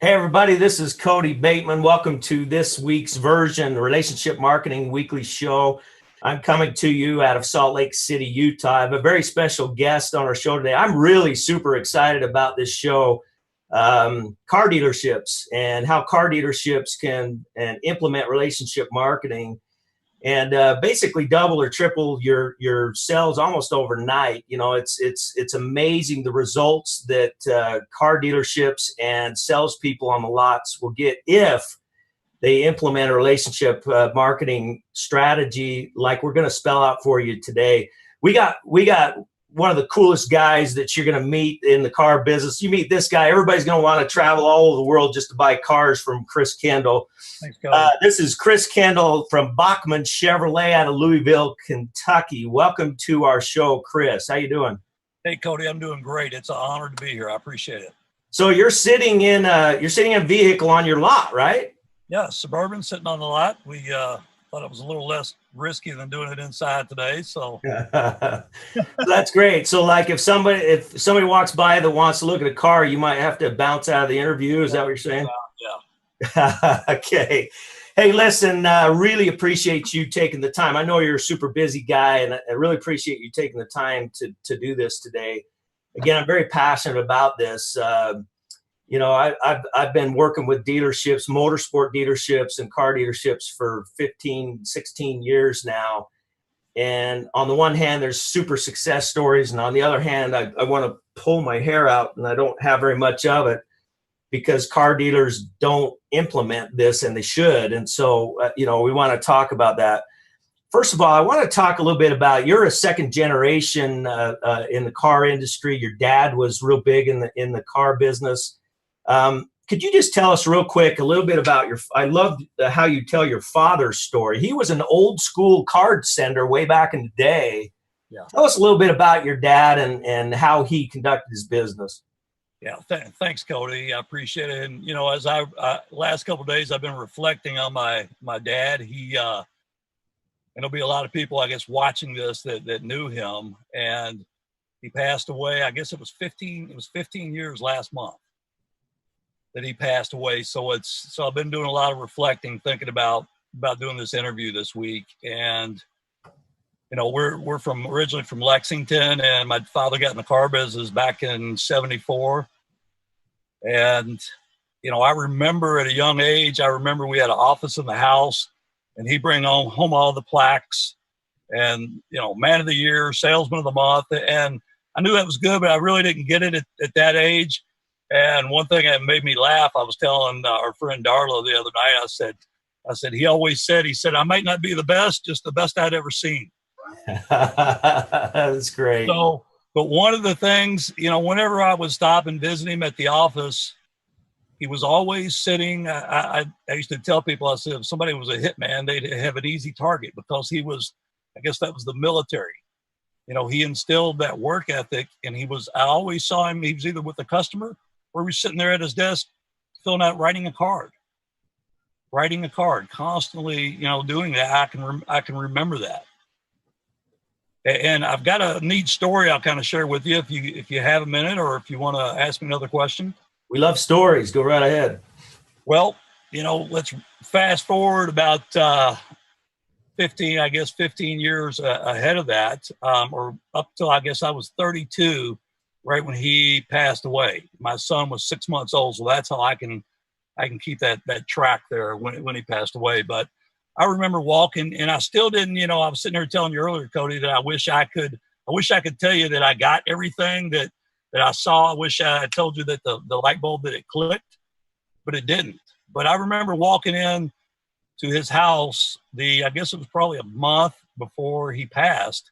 Hey everybody, this is Kody Bateman. Welcome to this week's version, the Relationship Marketing Weekly Show. I'm coming to you out of Salt Lake City, Utah. I have a very special guest on our show today. I'm really super excited about this show. Car dealerships and how car dealerships can implement relationship marketing and basically double or triple your sales almost overnight. You know, it's amazing the results that car dealerships and salespeople on the lots will get if they implement a relationship marketing strategy like we're going to spell out for you today. We got one of the coolest guys that you're going to meet in the car business. You meet this guy, everybody's going to want to travel all over the world just to buy cars from Chris Kendall. Thanks, Kody. This is Chris Kendall from Bachman Chevrolet out of Louisville, Kentucky. Welcome to our show, Chris. How you doing? Hey, Kody, I'm doing great. It's an honor to be here. I appreciate it. So you're sitting in a vehicle on your lot, right? Yeah, Suburban sitting on the lot. We thought it was a little less risky than doing it inside today. So that's great. So like if somebody walks by that wants to look at a car, you might have to bounce out of the interview. Is that what you're saying? Yeah. Okay. Hey, listen, really appreciate you taking the time. I know you're a super busy guy, and I really appreciate you taking the time to do this today. Again, I'm very passionate about this. You know, I've been working with dealerships, motorsport dealerships and car dealerships for 15, 16 years now. And on the one hand, there's super success stories. And on the other hand, I want to pull my hair out, and I don't have very much of it because car dealers don't implement this, and they should. And so, you know, we want to talk about that. First of all, I want to talk a little bit about, you're a second generation in the car industry. Your dad was real big in the car business. Could you just tell us real quick a little bit about I love how you tell your father's story. He was an old school card sender way back in the day. Yeah. Tell us a little bit about your dad and how he conducted his business. Yeah. Thanks, Kody. I appreciate it. And, you know, as last couple of days, I've been reflecting on my dad. He, and there'll be a lot of people, I guess, watching this that knew him, and he passed away. I guess it was 15 years last month that he passed away. So I've been doing a lot of reflecting, thinking about doing this interview this week. And, you know, we're originally from Lexington, and my father got in the car business back in '74. And, you know, I remember at a young age, we had an office in the house, and he'd bring home all the plaques and, you know, man of the year, salesman of the month. And I knew that was good, but I really didn't get it at that age. And one thing that made me laugh, I was telling our friend Darla the other night, I said, he always said, I might not be the best, just the best I'd ever seen. That's great. So, but one of the things, you know, whenever I would stop and visit him at the office, he was always sitting. I used to tell people, I said, if somebody was a hitman, they'd have an easy target, because he was, I guess that was the military. You know, he instilled that work ethic, and I always saw him, he was either with the customer or he was sitting there at his desk writing a card, constantly, you know, doing that. I can remember that. And I've got a neat story I'll kind of share with you if you have a minute, or if you want to ask me another question. We love stories. Go right ahead. Well, you know, let's fast forward about 15 years ahead of that, or up till I guess I was 32, right when he passed away. My son was 6 months old, so that's how I can keep that track there when he passed away. But I remember walking, and I still didn't, you know, I was sitting there telling you earlier, Kody, that I wish I could tell you that I got everything that I saw. I wish I had told you that the light bulb, that it clicked, but it didn't. But I remember walking in to his house, I guess it was probably a month before he passed,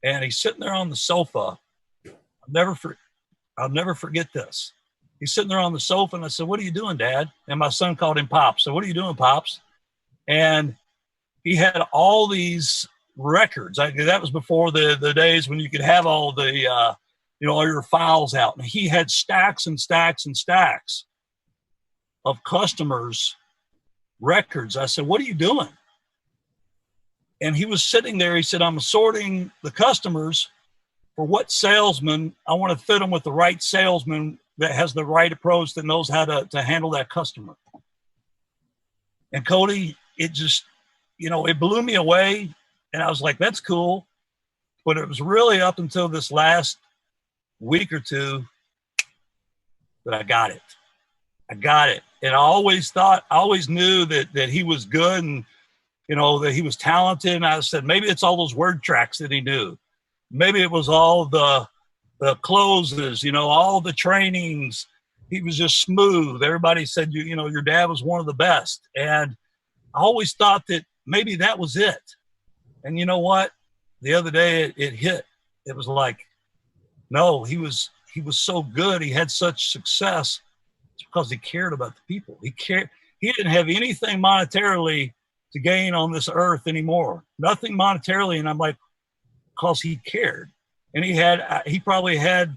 and he's sitting there on the sofa. I'll never forget this. He's sitting there on the sofa, and I said, "What are you doing, Dad?" And my son called him Pops. So, "What are you doing, Pops?" And he had all these records. That was before the days when you could have all the, you know, all your files out. And he had stacks and stacks and stacks of customers' records. I said, "What are you doing?" And he was sitting there. He said, "I'm sorting the customers for what salesman. I want to fit them with the right salesman that has the right approach, that knows how to handle that customer. And Kody, it just, it blew me away. And I was like, that's cool. But it was really up until this last week or two that I got it. And I always knew that he was good, and, that he was talented. And I said, maybe it's all those word tracks that he knew. Maybe it was all the closes, all the trainings. He was just smooth. Everybody said, your dad was one of the best. And I always thought that maybe that was it. And you know what? The other day it hit. It was like, no, he was so good. He had such success. It's because he cared about the people. He didn't have anything monetarily to gain on this earth anymore. Nothing monetarily. And I'm like, because he cared. And he probably had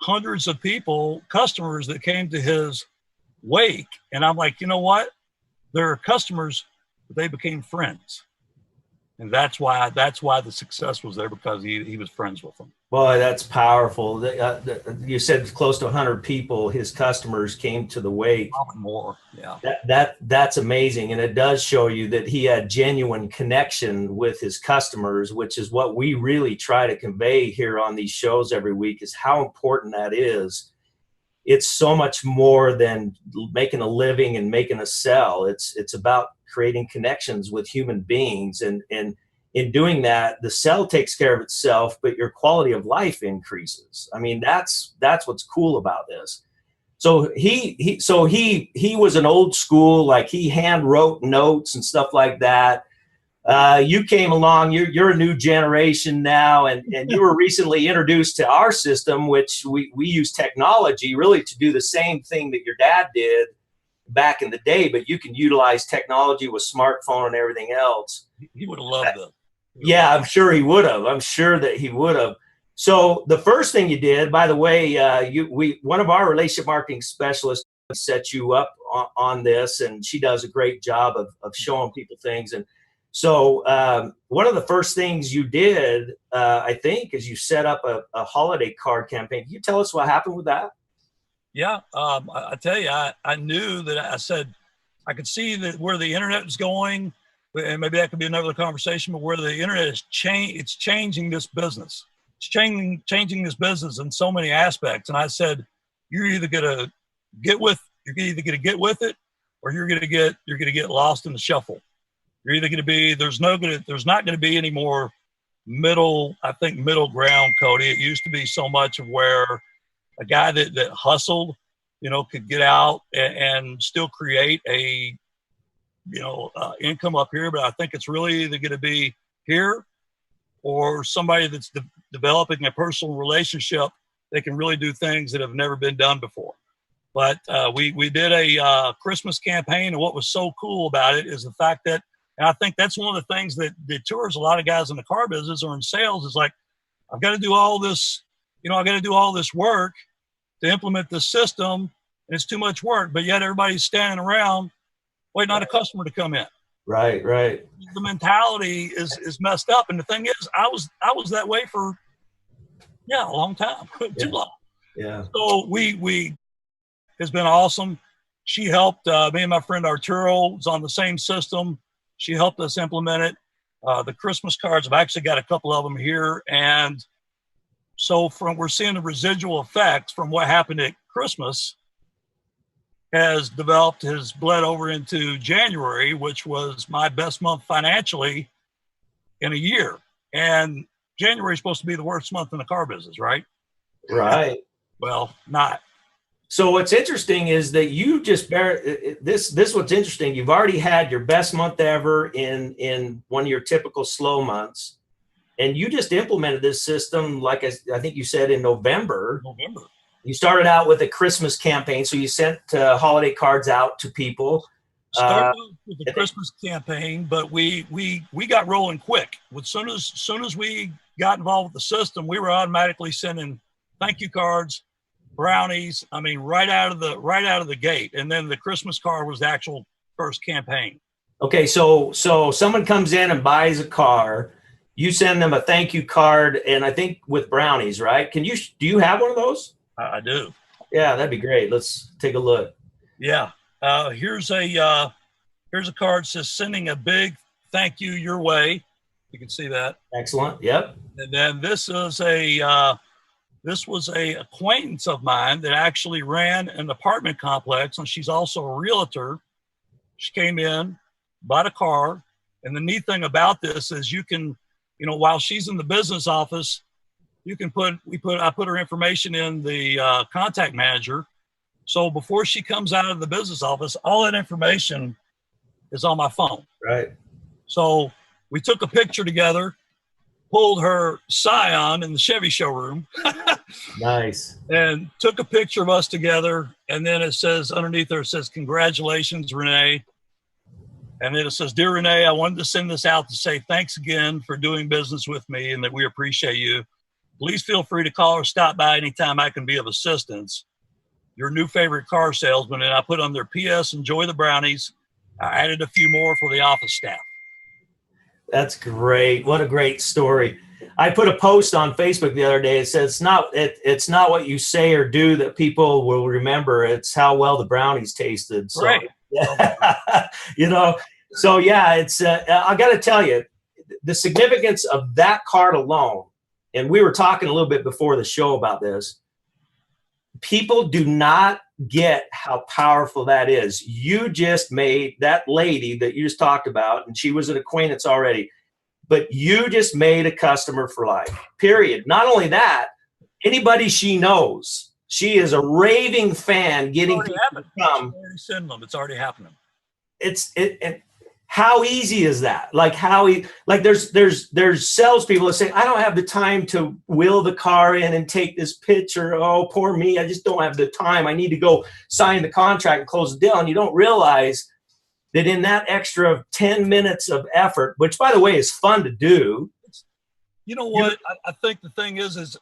hundreds of people, customers that came to his wake. And I'm like, you know what? They're customers, but they became friends. And that's why the success was there, because he was friends with them. Boy, that's powerful. You said close to 100 people, his customers, came to the wake. Probably more, yeah. That's amazing, and it does show you that he had genuine connection with his customers, which is what we really try to convey here on these shows every week, is how important that is. It's so much more than making a living and making a sell. It's about creating connections with human beings, and in doing that, the cell takes care of itself, but your quality of life increases. I mean, that's what's cool about this. So he was an old school, like he hand wrote notes and stuff like that. You came along, you're a new generation now, and you were recently introduced to our system, which we use technology really to do the same thing that your dad did back in the day, but you can utilize technology with smartphone and everything else. He would have loved it. Yeah, I'm sure he would have. I'm sure that he would have. So the first thing you did, by the way, one of our relationship marketing specialists set you up on this, and she does a great job of showing people things. And so one of the first things you did, I think, is you set up a holiday card campaign. Can you tell us what happened with that? Yeah, I tell you, I knew that. I said I could see that where the internet was going, and maybe that could be another conversation, but where the internet is it's changing this business. It's changing this business in so many aspects. And I said, you're either gonna get with it, or you're gonna get lost in the shuffle. You're either gonna be there's not gonna be any more middle ground, Kody. It used to be so much of where a guy that hustled, could get out and still create a income up here. But I think it's really either going to be here or somebody that's developing a personal relationship that can really do things that have never been done before. But we did a Christmas campaign, and what was so cool about it is the fact that, and I think that's one of the things that deters a lot of guys in the car business or in sales, is like, I've got to do all this, I've got to do all this work to implement the system, and it's too much work, but yet everybody's standing around waiting on a customer to come in. Right. The mentality is messed up. And the thing is, I was that way for, a long time, too long. Yeah. So we has been awesome. She helped, me and my friend Arturo was on the same system. She helped us implement it. The Christmas cards, I've actually got a couple of them here. And so we're seeing the residual effects from what happened at Christmas has bled over into January, which was my best month financially in a year. And January is supposed to be the worst month in the car business, right? Right. Well, not. So what's interesting is that you just this what's interesting. You've already had your best month ever in one of your typical slow months. And you just implemented this system, like I think you said, in November. You started out with a Christmas campaign, so you sent holiday cards out to people. Started with the Christmas campaign, but we got rolling quick. As soon as we got involved with the system, we were automatically sending thank you cards, brownies. I mean, right out of the gate. And then the Christmas card was the actual first campaign. Okay, so someone comes in and buys a car. You send them a thank you card, and I think with brownies, right? Do you have one of those? I do. Yeah, that'd be great. Let's take a look. Yeah. Here's a card that says sending a big thank you your way. You can see that. Excellent. Yep. And then this was a acquaintance of mine that actually ran an apartment complex, and she's also a realtor. She came in, bought a car, and the neat thing about this is you can, while she's in the business office, you can I put her information in the contact manager. So before she comes out of the business office, all that information is on my phone. Right. So we took a picture together, pulled her Scion in the Chevy showroom. Nice. And took a picture of us together. And then it says underneath there, it says, congratulations, Renee. And then it says, dear Renee, I wanted to send this out to say thanks again for doing business with me and that we appreciate you. Please feel free to call or stop by anytime I can be of assistance. Your new favorite car salesman. And I put on their PS, enjoy the brownies. I added a few more for the office staff. That's great. What a great story. I put a post on Facebook the other day. It says it's not what you say or do that people will remember. It's how well the brownies tasted. So, right. Yeah. So yeah, it's I got to tell you, the significance of that card alone, and we were talking a little bit before the show about this. People do not get how powerful that is. You just made that lady that you just talked about, and she was an acquaintance already, but you just made a customer for life, period. Not only that, anybody she knows, she is a raving fan getting people to come. It's already happening. How easy is that? Like there's salespeople that say, I don't have the time to wheel the car in and take this picture. Oh, poor me. I just don't have the time. I need to go sign the contract and close the deal. And you don't realize that in that extra 10 minutes of effort, which by the way is fun to do. You know what? I think the thing is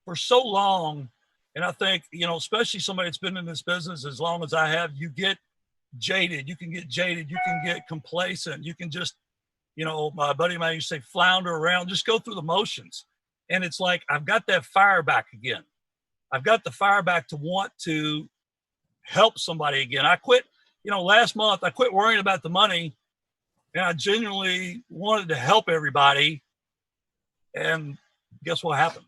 for so long, and I think, especially somebody that's been in this business as long as I have, you get jaded. You can get jaded. You can get complacent. You can just, my buddy of mine used to say, flounder around, just go through the motions. And it's like, I've got that fire back again. I've got the fire back to want to help somebody again. I quit, last month, I quit worrying about the money and I genuinely wanted to help everybody. And guess what happened?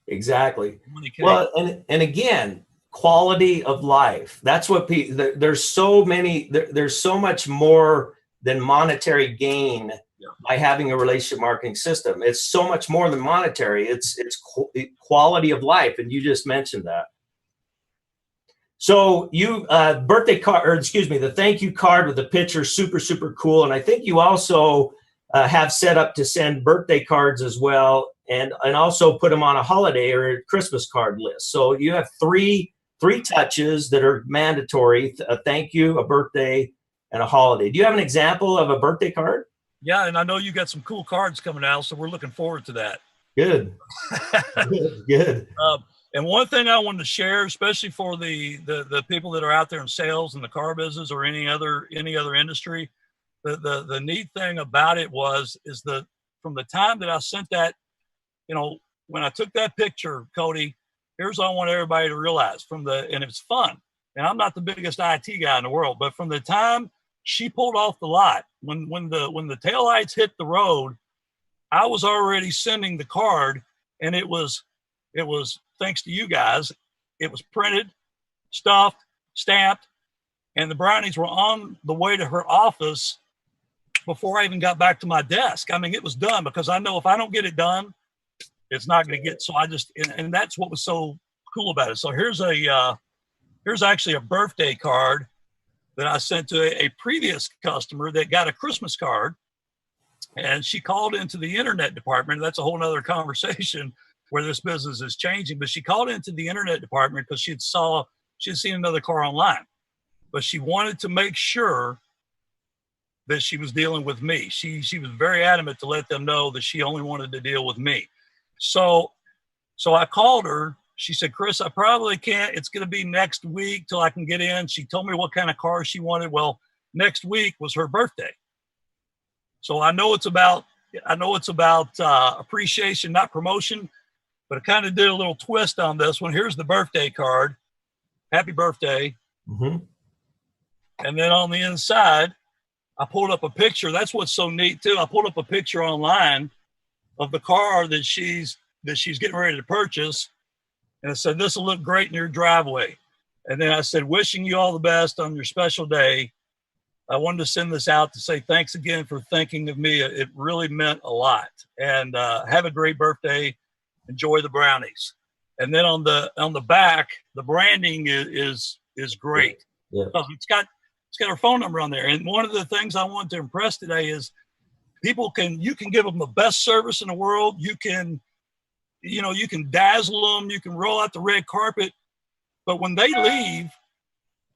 Exactly. Well, and again, quality of life. That's what there's so much more than monetary gain by having a relationship marketing system. It's so much more than monetary. It's quality of life. And you just mentioned that. So you birthday card, or excuse me, the thank you card with the picture, super, super cool. And I think you also have set up to send birthday cards as well. And also put them on a holiday or a Christmas card list. So you have three touches that are mandatory: a thank you, a birthday, and a holiday. Do you have an example of a birthday card? Yeah, and I know you got some cool cards coming out, so we're looking forward to that. Good. Good. And one thing I wanted to share, especially for the people that are out there in sales and the car business or any other industry, the neat thing about it is from the time that I sent that, when I took that picture, Kody, here's what I want everybody to realize and it's fun. And I'm not the biggest IT guy in the world, but from the time she pulled off the lot, when the taillights hit the road, I was already sending the card, and it was thanks to you guys. It was printed, stuffed, stamped, and the brownies were on the way to her office before I even got back to my desk. I mean, it was done because I know if I don't get it done, it's not going to get. So and that's what was so cool about it. So here's actually a birthday card that I sent to a previous customer that got a Christmas card, and she called into the internet department. That's a whole nother conversation where this business is changing, but she called into the internet department because she had seen another car online, but she wanted to make sure that she was dealing with me. She was very adamant to let them know that she only wanted to deal with me. So I called her. She said, Chris, I probably can't. It's going to be next week till I can get in. She told me what kind of car she wanted. Well, next week was her birthday. So I know it's about appreciation, not promotion. But I kind of did a little twist on this one. Here's the birthday card. Happy birthday. Mm-hmm. And then on the inside, I pulled up a picture. That's what's so neat too. I pulled up a picture online of the car that she's getting ready to purchase. And I said, this will look great in your driveway. And then I said, wishing you all the best on your special day. I wanted to send this out to say thanks again for thinking of me. It really meant a lot. And have a great birthday. Enjoy the brownies. And then on the back, the branding is great. Yeah. Because it's got her phone number on there. And one of the things I want to impress today is you can give them the best service in the world. You can dazzle them. You can roll out the red carpet. But when they leave,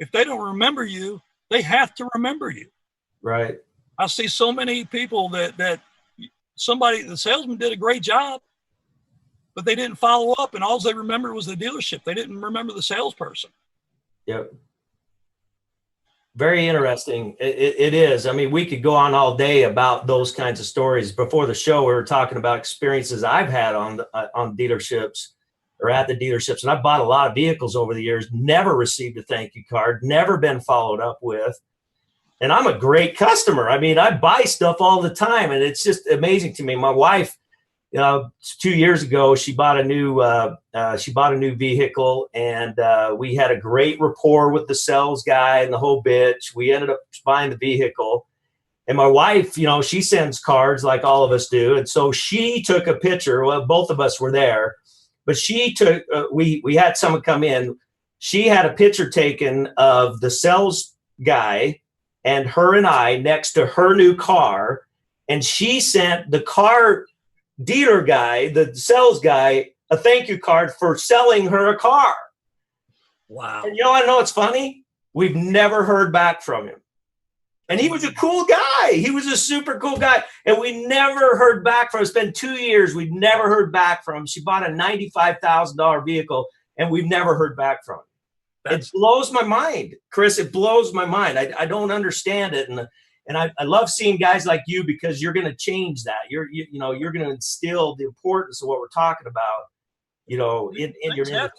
if they don't remember you, they have to remember you. Right. I see so many people that the salesman did a great job, but they didn't follow up, and all they remembered was the dealership. They didn't remember the salesperson. Yep. Very interesting. It is. I mean, we could go on all day about those kinds of stories. Before the show, we were talking about experiences I've had on dealerships or at the dealerships. And I've bought a lot of vehicles over the years, never received a thank you card, never been followed up with. And I'm a great customer. I mean, I buy stuff all the time, and it's just amazing to me. My wife, 2 years ago, she bought a new vehicle, and we had a great rapport with the sales guy and the whole bitch. We ended up buying the vehicle, and my wife, she sends cards like all of us do, and so she took a picture. Well, both of us were there, but she took. We had someone come in. She had a picture taken of the sales guy and her and I next to her new car, and she sent the car dealer guy, the sales guy, a thank you card for selling her a car. Wow. And I know it's funny. We've never heard back from him. And he was a cool guy. He was a super cool guy. And we never heard back from him. It's been 2 years. We've never heard back from him. She bought a $95,000 vehicle, and we've never heard back from him. It blows my mind, Chris. It blows my mind. I don't understand it. And I love seeing guys like you, because you're going to change that. You're going to instill the importance of what we're talking about, in your industry.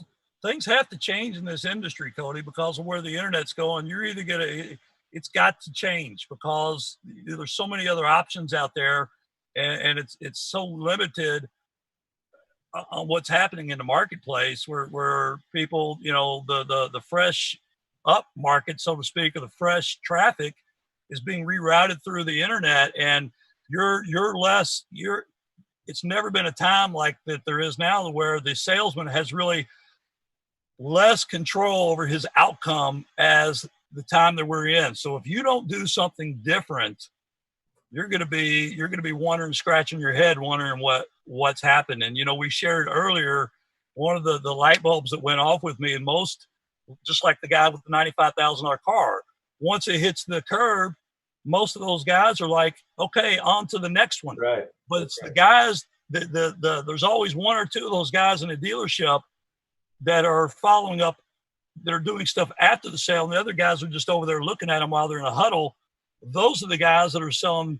Things have to change in this industry, Kody, because of where the internet's going. You're either it's got to change, because there's so many other options out there, and it's so limited on what's happening in the marketplace, where people, the fresh up market, so to speak, or the fresh traffic is being rerouted through the internet, and it's never been a time like that there is now, where the salesman has really less control over his outcome as the time that we're in. So if you don't do something different, you're going to be wondering, scratching your head, wondering what's happened. And, we shared earlier, one of the light bulbs that went off with me, and most, just like the guy with the $95,000 car, once it hits the curb, most of those guys are like, okay, on to the next one. Right. But it's the guys there's always one or two of those guys in a dealership that are following up, that are doing stuff after the sale. And the other guys are just over there looking at them while they're in a huddle. Those are the guys that are selling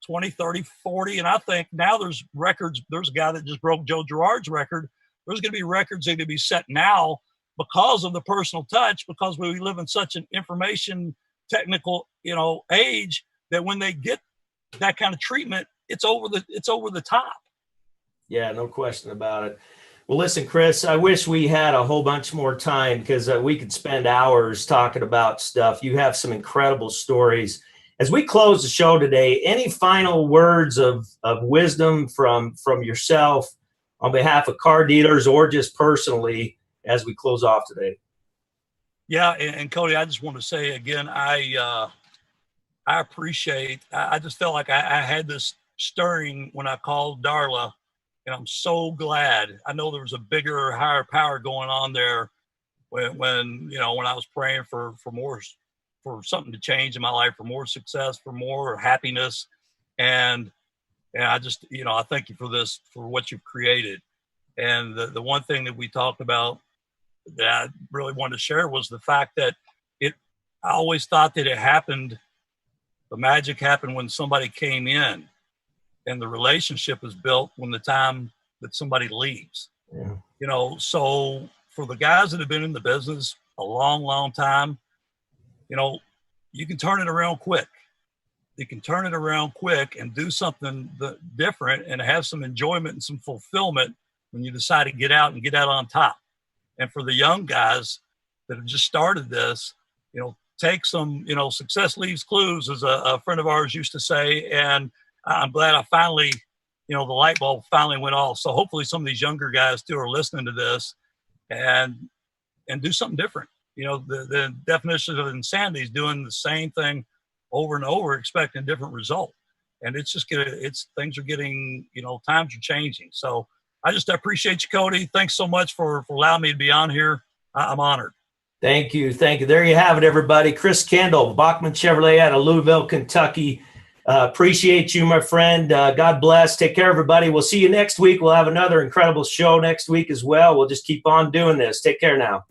20, 30, 40. And I think now there's records. There's a guy that just broke Joe Girard's record. There's going to be records that are going to be set now because of the personal touch, because we live in such an information technical, age, that when they get that kind of treatment, it's over the top. Yeah, no question about it. Well, listen, Chris, I wish we had a whole bunch more time, because we could spend hours talking about stuff. You have some incredible stories. As we close the show today, any final words of wisdom from yourself on behalf of car dealers, or just personally, as we close off today? Yeah, and Kody, I just want to say again, I appreciate. I just felt like I had this stirring when I called Darla, and I'm so glad. I know there was a bigger, higher power going on there when I was praying for more, for something to change in my life, for more success, for more happiness, and I just I thank you for this, for what you've created. And the one thing that we talked about that I really wanted to share was the fact that I always thought that the magic happened when somebody came in, and the relationship is built when the time that somebody leaves. Yeah. You know, so for the guys that have been in the business a long, long time, you know, you can turn it around quick. You can turn it around quick and do something different and have some enjoyment and some fulfillment when you decide to get out and get out on top. And for the young guys that have just started this, you know, take some, you know, success leaves clues, as a friend of ours used to say. And I'm glad I finally, you know, the light bulb finally went off. So hopefully some of these younger guys too are listening to this and do something different. You know, the definition of insanity is doing the same thing over and over, expecting a different result. And it's just things are getting, you know, times are changing. So I just appreciate you, Kody. Thanks so much for allowing me to be on here. I'm honored. Thank you. Thank you. There you have it, everybody. Chris Kendall, Bachman Chevrolet out of Louisville, Kentucky. Appreciate you, my friend. God bless. Take care, everybody. We'll see you next week. We'll have another incredible show next week as well. We'll just keep on doing this. Take care now.